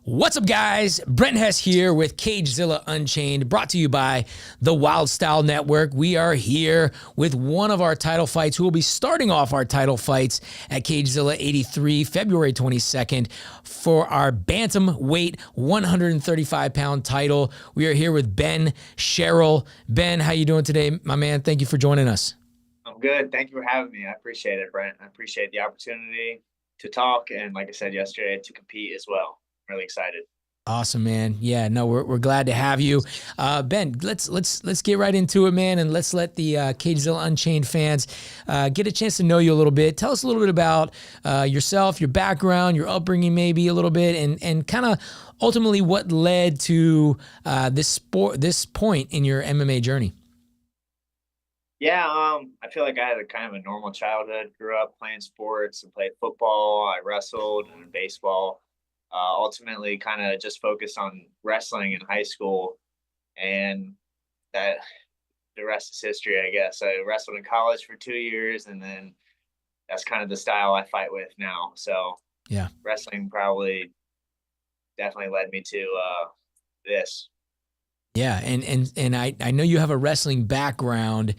What's up, guys? Brent Hess here with Cagezilla Unchained, brought to you by the Wild Style Network. We are here with one of our title fights, who will be starting off our title fights at Cagezilla 83, February 22nd, for our bantamweight 135-pound title. We are here with Ben Sherrill. Ben, how you doing today, my man? Thank you for joining us. I'm good. Thank you for having me. I appreciate it, Brent. I appreciate the opportunity to talk, and like I said yesterday, to compete as well. Really excited. Awesome, man. Yeah, no, we're glad to have you. Ben, let's get right into it, man, and let's let the Cagezilla Unchained fans get a chance to know you a little bit. Tell us a little bit about yourself, your background, your upbringing, maybe a little bit, and kind of ultimately what led to this point in your MMA journey. Yeah, I feel like I had a kind of a normal childhood. Grew up playing sports and played football. I wrestled and baseball. Ultimately kind of just focused on wrestling in high school, and that the rest is history, I guess. I wrestled in college for 2 years, and then that's kind of the style I fight with now. So yeah, wrestling definitely led me to this. Yeah, and I know you have a wrestling background,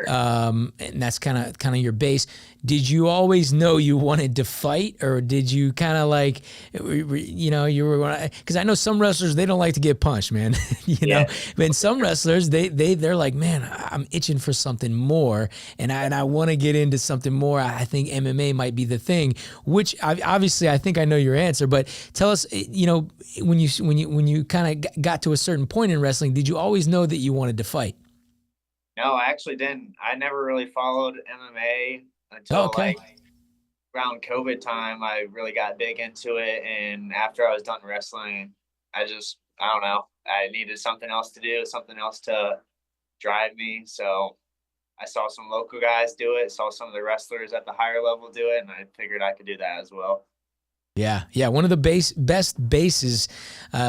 and that's kind of your base. Did you always know you wanted to fight, or did you kind of like, you were, because I know some wrestlers, they don't like to get punched, man. know, and some wrestlers they're like, man, I'm itching for something more, and I want to get into something more. I think MMA might be the thing. Which obviously I think I know your answer, but tell us, when you kind of got to a certain point in wrestling, did you always know that you wanted to fight? No, I actually didn't. I never really followed MMA until like around COVID time. I really got big into it, and after I was done wrestling, I don't know. I needed something else to do, something else to drive me. So I saw some local guys do it, saw some of the wrestlers at the higher level do it, and I figured I could do that as well. Yeah. One of the best bases,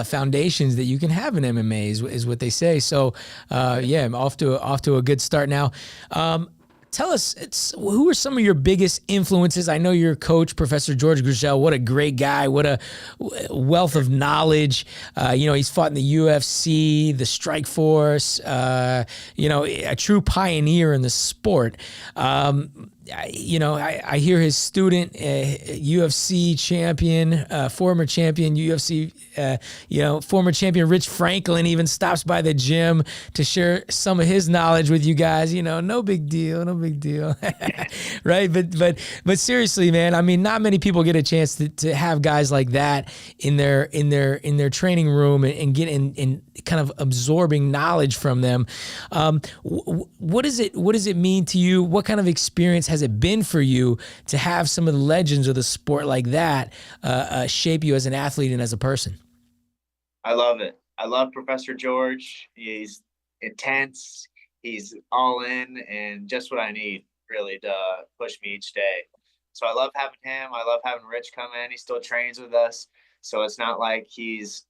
foundations that you can have in MMA is what they say. So, I'm off to a good start now. Tell us, who are some of your biggest influences? I know your coach, Professor George Grishel. What a great guy! What a wealth of knowledge. He's fought in the UFC, the Strike Force. A true pioneer in the sport. I hear his student, UFC champion, former champion, UFC, former champion Rich Franklin even stops by the gym to share some of his knowledge with you guys. No big deal, right? But seriously, man, I mean, not many people get a chance to have guys like that in their training room and get in kind of absorbing knowledge from them. What does it mean to you? What kind of experience has it been for you to have some of the legends of the sport like that shape you as an athlete and as a person? I love it. I love Professor George. He's intense. He's all in, and just what I need really to push me each day. So I love having him. I love having Rich come in. He still trains with us. So it's not like he's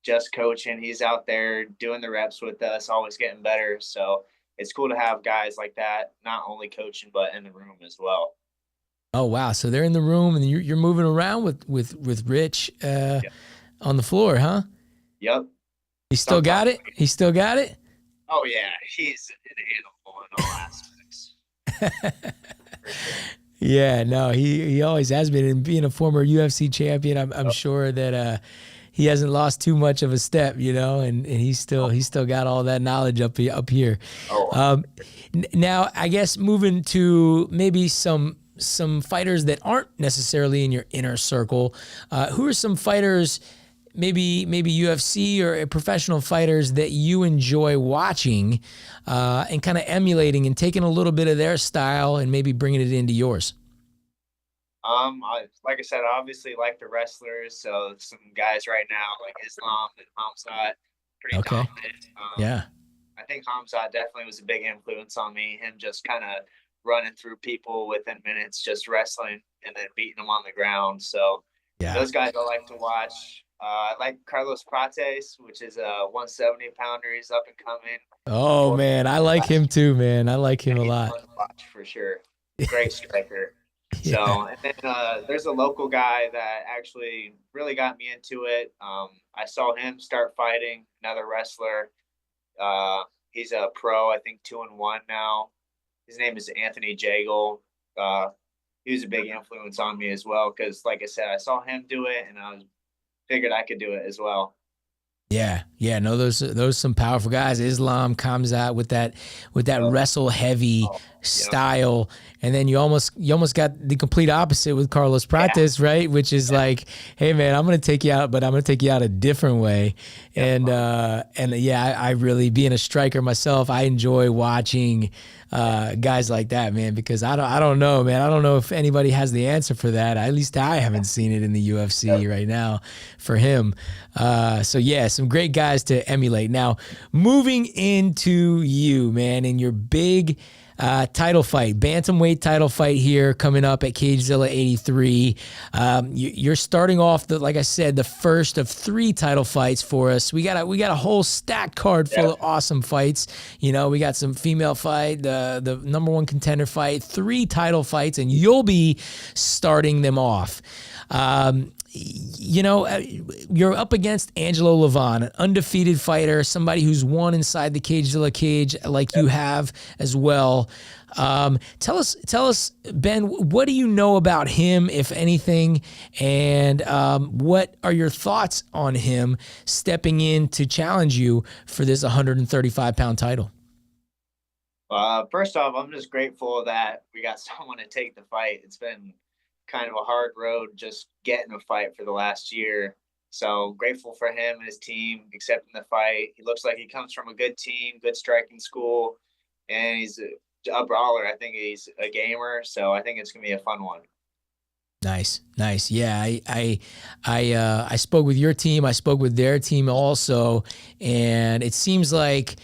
just coaching. He's out there doing the reps with us, always getting better. So it's cool to have guys like that, not only coaching, but in the room as well. Oh, wow. So they're in the room and you're moving around with Rich on the floor, huh? Yep. He still got it? He still got it? Oh, yeah. He's an animal in all aspects. Yeah, no, he always has been. And being a former UFC champion, I'm sure that he hasn't lost too much of a step, and he's still got all that knowledge up here. Now, I guess moving to maybe some fighters that aren't necessarily in your inner circle, who are some fighters, maybe UFC or professional fighters that you enjoy watching and kind of emulating and taking a little bit of their style and maybe bringing it into yours? Like I said, I obviously like the wrestlers. So some guys right now like Islam and Hamzat, pretty dominant. I think Hamzat definitely was a big influence on me. Him just kind of running through people within minutes, just wrestling and then beating them on the ground. So those guys I like to watch. I like Carlos Prates, which is a 170 pounder. He's up and coming. Oh, man, I like him too, man. I like him a lot. Fun to watch for sure. Great striker. Yeah. So, and then there's a local guy that actually really got me into it. I saw him start fighting another wrestler. Uh, he's a pro, I think 2-1 now. His name is Anthony Jagle. Uh, he was a big influence on me as well because, like I said, I saw him do it, and I was figured I could do it as well. Yeah, yeah, no, those some powerful guys. Islam comes out with that Yep. wrestle heavy Oh, yep. style, and then you almost got the complete opposite with Carlos Yeah. Prates, right? Which is Yeah. like, hey man, I'm gonna take you out, but I'm gonna take you out a different way. Yep. And yeah, I really being a striker myself, I enjoy watching guys like that, man, because I don't know, man. I don't know if anybody has the answer for that. At least I haven't seen it in the UFC Yep. right now for him. So yeah, some great guys to emulate. Now, moving into you, man, and your big title fight, bantamweight title fight here coming up at Cagezilla 83. You're starting off like I said, the first of 3 title fights for us. We got a whole stacked card full Yep. of awesome fights. You know, we got some female fight, the number 1 contender fight, 3 title fights, and you'll be starting them off. You're up against Angelo Levon, an undefeated fighter, somebody who's won inside the Cagezilla cage like you have as well. Tell us, Ben, what do you know about him, if anything, and what are your thoughts on him stepping in to challenge you for this 135-pound title? First off, I'm just grateful that we got someone to take the fight. It's been kind of a hard road just getting a fight for the last year. So grateful for him and his team accepting the fight. He looks like he comes from a good team, good striking school, and he's a brawler. I think he's a gamer, so I think it's gonna be a fun one. Nice, nice. Yeah, I spoke with your team. I spoke with their team also, and it seems like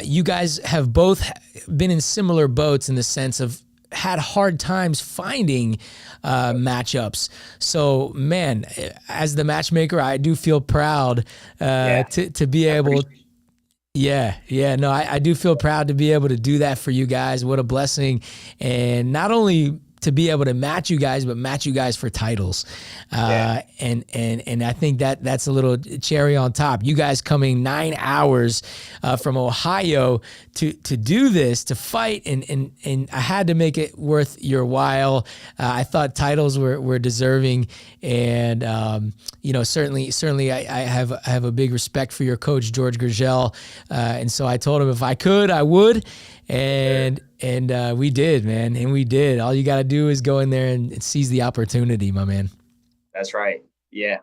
you guys have both been in similar boats in the sense of had hard times finding matchups. So, man, as the matchmaker, I do feel proud Yeah, to be I able. appreciate Yeah, yeah, no, I do feel proud to be able to do that for you guys. What a blessing. And not only to be able to match you guys, but match you guys for titles. it. Yeah, And I think that's a little cherry on top. You guys coming 9 hours from Ohio to do this, to fight, and I had to make it worth your while. I thought titles were deserving, and certainly I have a big respect for your coach George Gurgel, and so I told him if I could, I would, sure. and we did, man, and we did. All you got to do is go in there and seize the opportunity, my man. That's right. Yeah,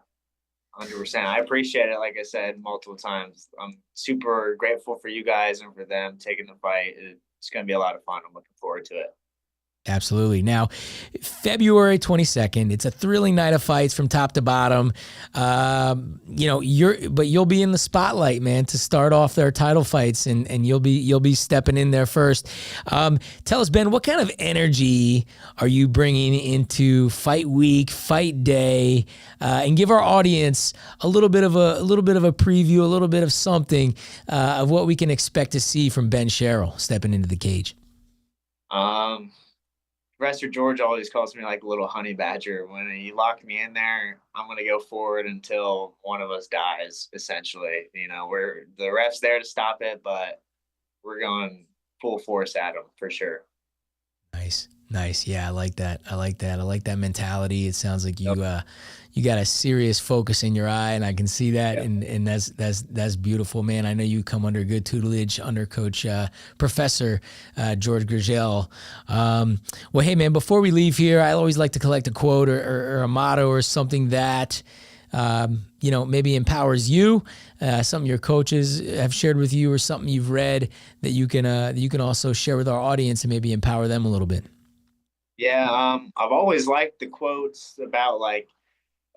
100%. I appreciate it. Like I said multiple times, I'm super grateful for you guys and for them taking the fight. It's going to be a lot of fun. I'm looking forward to it. Absolutely. Now, February 22nd, it's a thrilling night of fights from top to bottom. You'll be in the spotlight, man, to start off their title fights, and you'll be stepping in there first. Tell us, Ben, what kind of energy are you bringing into fight week, fight day, and give our audience a little bit of a preview, a little bit of something of what we can expect to see from Ben Sherrill stepping into the cage. Um, Professor George always calls me like a little honey badger. When he locked me in there, I'm gonna go forward until one of us dies. Essentially, we're the ref's there to stop it, but we're going full force at him for sure. Nice. Nice. Yeah, I like that. I like that. I like that mentality. It sounds like Yep. you got a serious focus in your eye, and I can see that, Yep. and that's beautiful, man. I know you come under good tutelage under Coach Professor George Gurgel. Well, hey man, before we leave here, I always like to collect a quote or a motto or something that maybe empowers you, something your coaches have shared with you, or something you've read that you can also share with our audience and maybe empower them a little bit. Yeah. I've always liked the quotes about like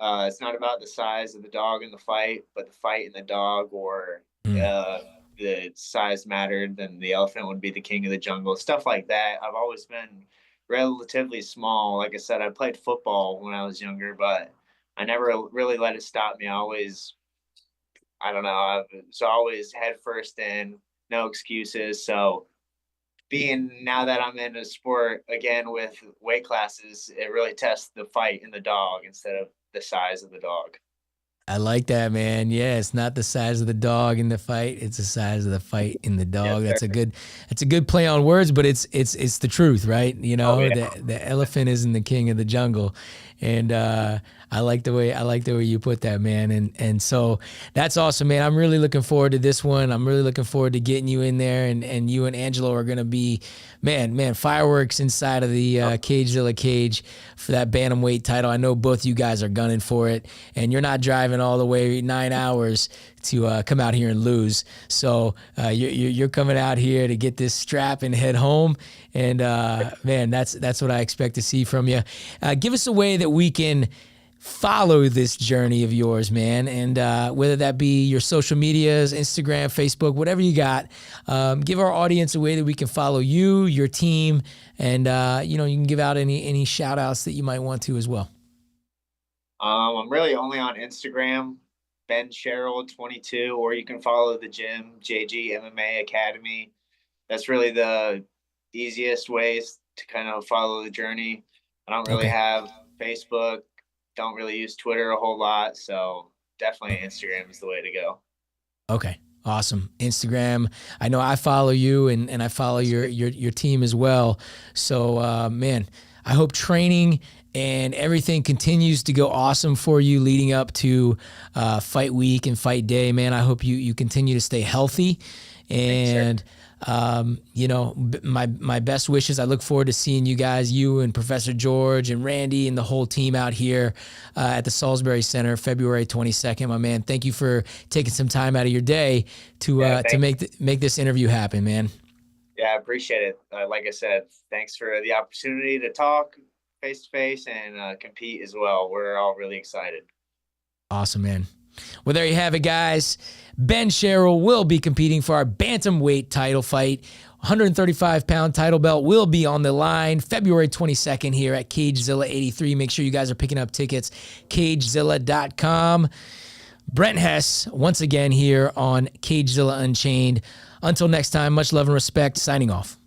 it's not about the size of the dog in the fight, but the fight in the dog, or Mm. uh, the size mattered, then the elephant would be the king of the jungle, stuff like that. I've always been relatively small. Like I said, I played football when I was younger, but I never really let it stop me. I don't know, I was always head first in, no excuses. So being now that I'm in a sport again with weight classes, it really tests the fight in the dog instead of the size of the dog. I like that, man. Yeah, it's not the size of the dog in the fight; it's the size of the fight in the dog. Yes, That's a good play on words, but it's the truth, right? You know, Oh, yeah. the elephant isn't the king of the jungle, and I like the way you put that, man. And so that's awesome, man. I'm really looking forward to this one. I'm really looking forward to getting you in there, and you and Angelo are gonna be, man, fireworks inside of the Cagezilla cage for that bantamweight title. I know both you guys are gunning for it, and you're not driving all the way 9 hours to come out here and lose. So you're coming out here to get this strap and head home. And man, that's what I expect to see from you. Give us a way that we can follow this journey of yours, man. And whether that be your social medias, Instagram, Facebook, whatever you got, give our audience a way that we can follow you, your team, and you can give out any shout outs that you might want to as well. I'm really only on Instagram, Ben Sherrill 22, or you can follow the gym, JG MMA Academy. That's really the easiest ways to kind of follow the journey. I don't really have Facebook, don't really use Twitter a whole lot, so definitely Instagram is the way to go. Okay. Awesome. Instagram. I know I follow you and I follow your team as well. So man, I hope training and everything continues to go awesome for you leading up to fight week and fight day, man. I hope you continue to stay healthy. And my best wishes. I look forward to seeing you guys, you and Professor George and Randy and the whole team out here at the Salisbury Center, February 22nd. My man, thank you for taking some time out of your day to make this interview happen, man. Yeah, I appreciate it. Like I said, thanks for the opportunity to talk face to face and compete as well. We're all really excited. Awesome, man. Well, there you have it, guys. Ben Sherrill will be competing for our bantamweight title fight. 135-pound title belt will be on the line February 22nd here at Cagezilla 83. Make sure you guys are picking up tickets, cagezilla.com. Brent Hess, once again here on Cagezilla Unchained. Until next time, much love and respect. Signing off.